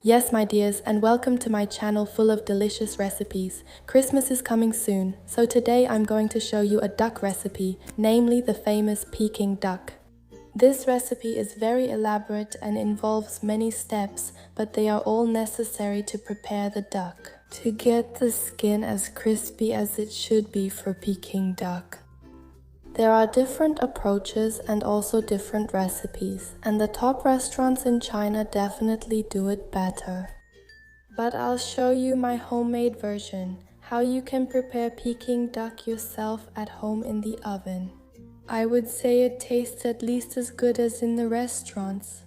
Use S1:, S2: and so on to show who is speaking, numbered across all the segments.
S1: Yes, my dears, and welcome to my channel full of delicious recipes. Christmas is coming soon, so today I'm going to show you a duck recipe, namely the famous Peking duck. This recipe is very elaborate and involves many steps, but they are all necessary to prepare the duck, to get the skin as crispy as it should be for Peking duck. There are different approaches and also different recipes, and the top restaurants in China definitely do it better. But I'll show you my homemade version, how you can prepare Peking duck yourself at home in the oven. I would say it tastes at least as good as in the restaurants.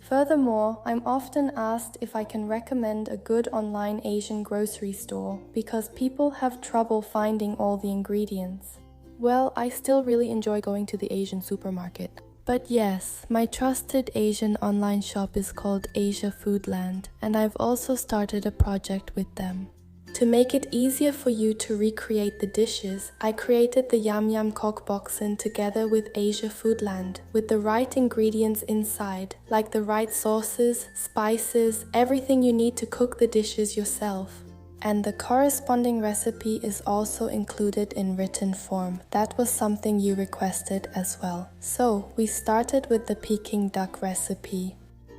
S1: Furthermore, I'm often asked if I can recommend a good online Asian grocery store because people have trouble finding all the ingredients. Well, I still really enjoy going to the Asian supermarket. But yes, my trusted Asian online shop is called Asia Foodland, and I've also started a project with them. To make it easier for you to recreate the dishes, I created the Yam Yam Kookboxen together with Asia Foodland, with the right ingredients inside, like the right sauces, spices, everything you need to cook the dishes yourself. And the corresponding recipe is also included in written form. That was something you requested as well. So, we started with the Peking duck recipe.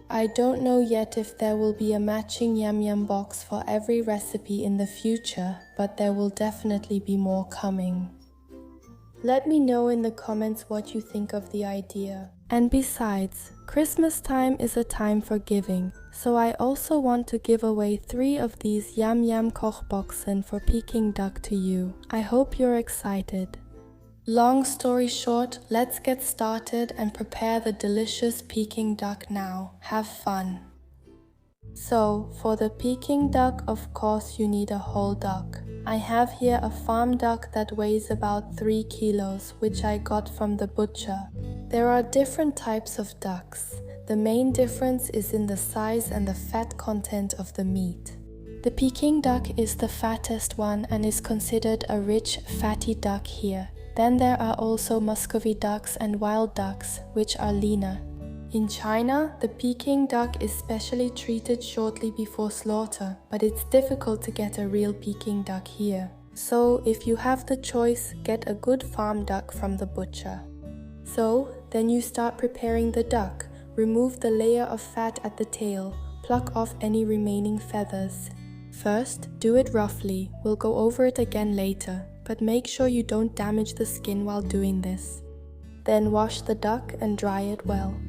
S1: I don't know yet if there will be a matching yam yam box for every recipe in the future, but there will definitely be more coming. Let me know in the comments what you think of the idea. And besides, Christmas time is a time for giving, so I also want to give away 3 of these Yam Yam Kochboxen for Peking duck to you. I hope you're excited. Long story short, let's get started and prepare the delicious Peking duck now. Have fun! So, for the Peking duck, of course you need a whole duck. I have here a farm duck that weighs about 3 kilos, which I got from the butcher. There are different types of ducks. The main difference is in the size and the fat content of the meat. The Peking duck is the fattest one and is considered a rich, fatty duck here. Then there are also Muscovy ducks and wild ducks, which are leaner. In China, the Peking duck is specially treated shortly before slaughter, but it's difficult to get a real Peking duck here. So, if you have the choice, get a good farm duck from the butcher. So, then you start preparing the duck. Remove the layer of fat at the tail, pluck off any remaining feathers. First, do it roughly, we'll go over it again later, but make sure you don't damage the skin while doing this. Then wash the duck and dry it well.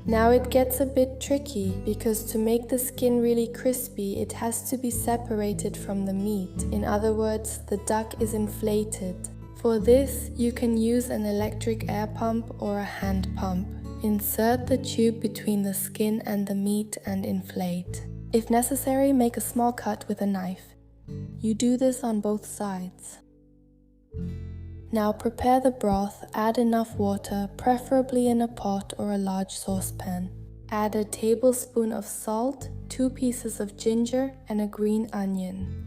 S1: Now it gets a bit tricky, because to make the skin really crispy, it has to be separated from the meat. In other words, the duck is inflated. For this, you can use an electric air pump or a hand pump. Insert the tube between the skin and the meat and inflate. If necessary, make a small cut with a knife. You do this on both sides. Now prepare the broth, add enough water, preferably in a pot or a large saucepan. Add a tablespoon of salt, 2 pieces of ginger and a green onion.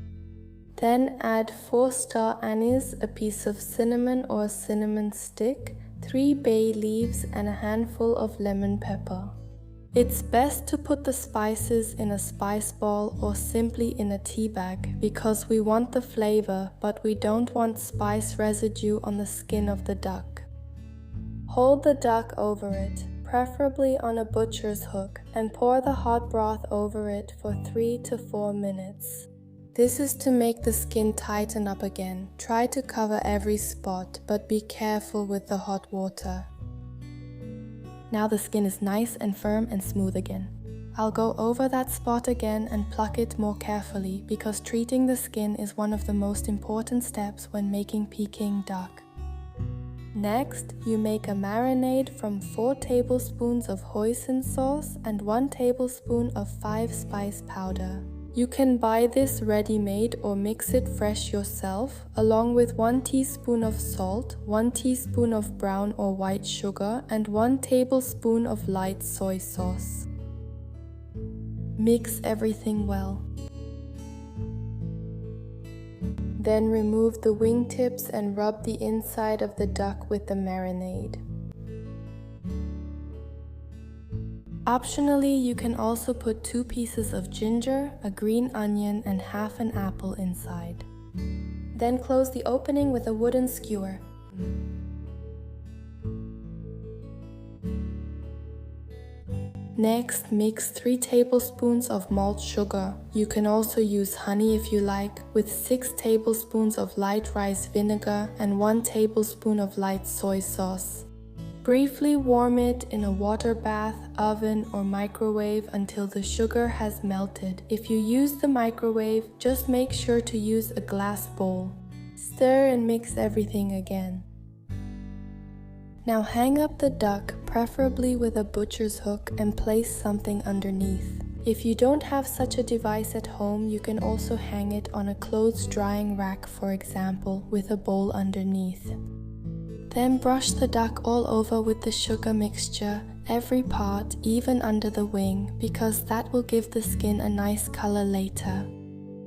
S1: Then add 4 star anise, a piece of cinnamon or a cinnamon stick, 3 bay leaves and a handful of lemon pepper. It's best to put the spices in a spice ball or simply in a tea bag because we want the flavor, but we don't want spice residue on the skin of the duck. Hold the duck over it, preferably on a butcher's hook, and pour the hot broth over it for 3 to 4 minutes. This is to make the skin tighten up again. Try to cover every spot, but be careful with the hot water. Now the skin is nice and firm and smooth again. I'll go over that spot again and pluck it more carefully because treating the skin is one of the most important steps when making Peking duck. Next, you make a marinade from 4 tablespoons of hoisin sauce and 1 tablespoon of 5 spice powder. You can buy this ready-made or mix it fresh yourself, along with 1 teaspoon of salt, 1 teaspoon of brown or white sugar, and 1 tablespoon of light soy sauce. Mix everything well. Then remove the wingtips and rub the inside of the duck with the marinade. Optionally, you can also put 2 pieces of ginger, a green onion, and half an apple inside. Then close the opening with a wooden skewer. Next, mix 3 tablespoons of malt sugar. You can also use honey if you like, with 6 tablespoons of light rice vinegar and 1 tablespoon of light soy sauce. Briefly warm it in a water bath, oven, or microwave until the sugar has melted. If you use the microwave, just make sure to use a glass bowl. Stir and mix everything again. Now hang up the duck, preferably with a butcher's hook, and place something underneath. If you don't have such a device at home, you can also hang it on a clothes drying rack, for example, with a bowl underneath. Then brush the duck all over with the sugar mixture, every part, even under the wing, because that will give the skin a nice color later.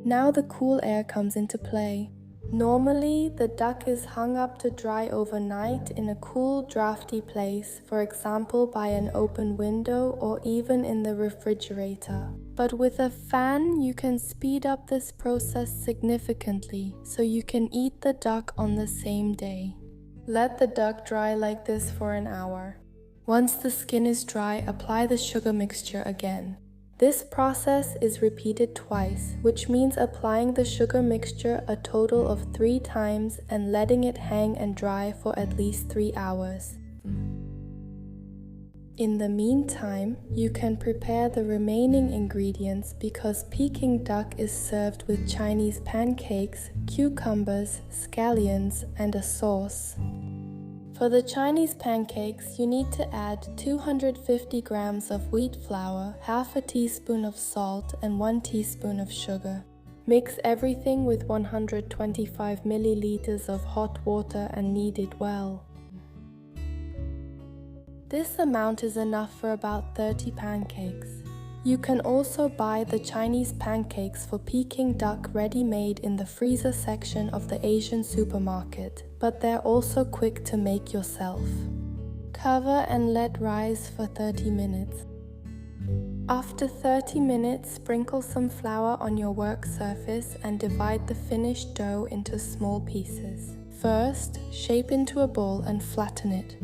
S1: Now the cool air comes into play. Normally, the duck is hung up to dry overnight in a cool, drafty place, for example by an open window or even in the refrigerator. But with a fan, you can speed up this process significantly, so you can eat the duck on the same day. Let the duck dry like this for an hour. Once the skin is dry, apply the sugar mixture again. This process is repeated twice, which means applying the sugar mixture a total of 3 times and letting it hang and dry for at least 3 hours. In the meantime, you can prepare the remaining ingredients because Peking duck is served with Chinese pancakes, cucumbers, scallions, and a sauce. For the Chinese pancakes, you need to add 250 grams of wheat flour, half a teaspoon of salt, and 1 teaspoon of sugar. Mix everything with 125 milliliters of hot water and knead it well. This amount is enough for about 30 pancakes. You can also buy the Chinese pancakes for Peking duck ready-made in the freezer section of the Asian supermarket, but they're also quick to make yourself. Cover and let rise for 30 minutes. After 30 minutes, sprinkle some flour on your work surface and divide the finished dough into small pieces. First, shape into a ball and flatten it,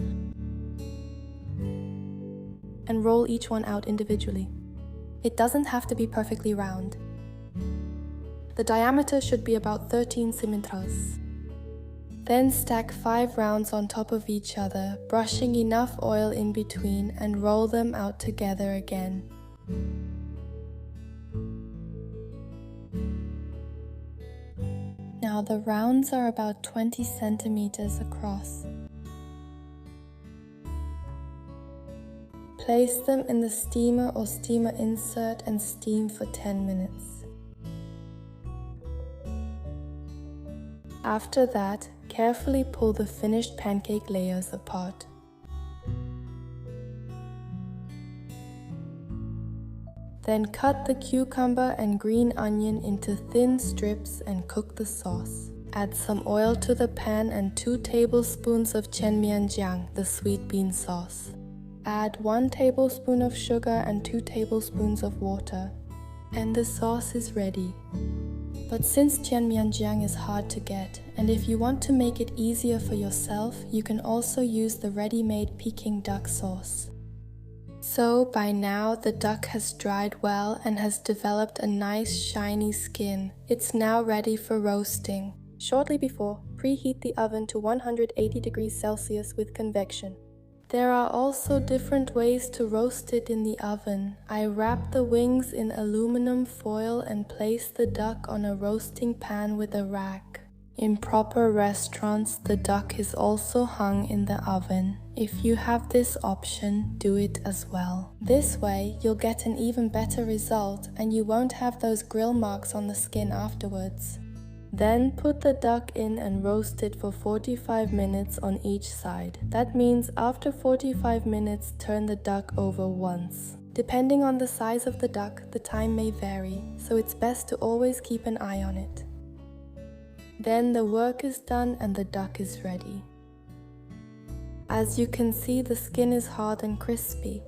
S1: and roll each one out individually. It doesn't have to be perfectly round. The diameter should be about 13 cm. Then stack 5 rounds on top of each other, brushing enough oil in between, and roll them out together again. Now the rounds are about 20 centimeters across. Place them in the steamer or steamer insert and steam for 10 minutes. After that, carefully pull the finished pancake layers apart. Then cut the cucumber and green onion into thin strips and cook the sauce. Add some oil to the pan and 2 tablespoons of qianmianjiang, the sweet bean sauce. Add 1 tablespoon of sugar and 2 tablespoons of water, and the sauce is ready. But since qianmianjiang is hard to get, and if you want to make it easier for yourself, you can also use the ready-made Peking duck sauce. So by now the duck has dried well and has developed a nice shiny skin. It's now ready for roasting. Shortly before, preheat the oven to 180 degrees Celsius with convection. There are also different ways to roast it in the oven. I wrap the wings in aluminum foil and place the duck on a roasting pan with a rack. In proper restaurants, the duck is also hung in the oven. If you have this option, do it as well. This way, you'll get an even better result and you won't have those grill marks on the skin afterwards. Then put the duck in and roast it for 45 minutes on each side. That means after 45 minutes, turn the duck over once. Depending on the size of the duck, the time may vary, so it's best to always keep an eye on it. Then the work is done and the duck is ready. As you can see, the skin is hard and crispy.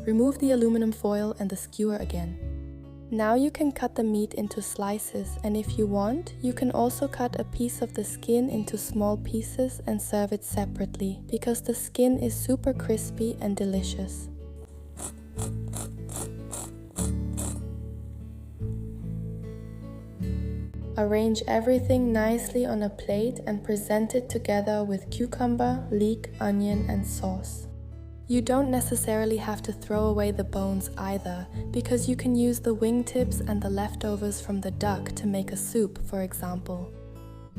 S1: Remove the aluminum foil and the skewer again. Now you can cut the meat into slices, and if you want, you can also cut a piece of the skin into small pieces and serve it separately, because the skin is super crispy and delicious. Arrange everything nicely on a plate and present it together with cucumber, leek, onion, and sauce. You don't necessarily have to throw away the bones either, because you can use the wingtips and the leftovers from the duck to make a soup, for example.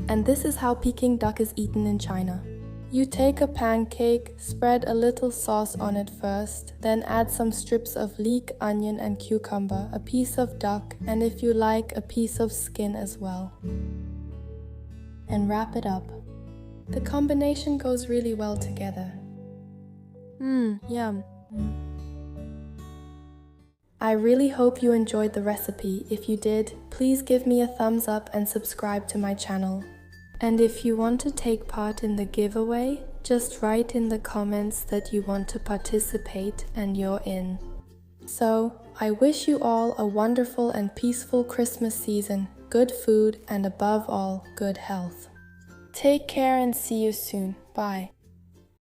S1: And this is how Peking duck is eaten in China. You take a pancake, spread a little sauce on it first, then add some strips of leek, onion, and cucumber, a piece of duck, and if you like, a piece of skin as well. And wrap it up. The combination goes really well together. Yum. I really hope you enjoyed the recipe. If you did, please give me a thumbs up and subscribe to my channel. And if you want to take part in the giveaway, just write in the comments that you want to participate and you're in. So, I wish you all a wonderful and peaceful Christmas season, good food, and above all, good health. Take care and see you soon. Bye.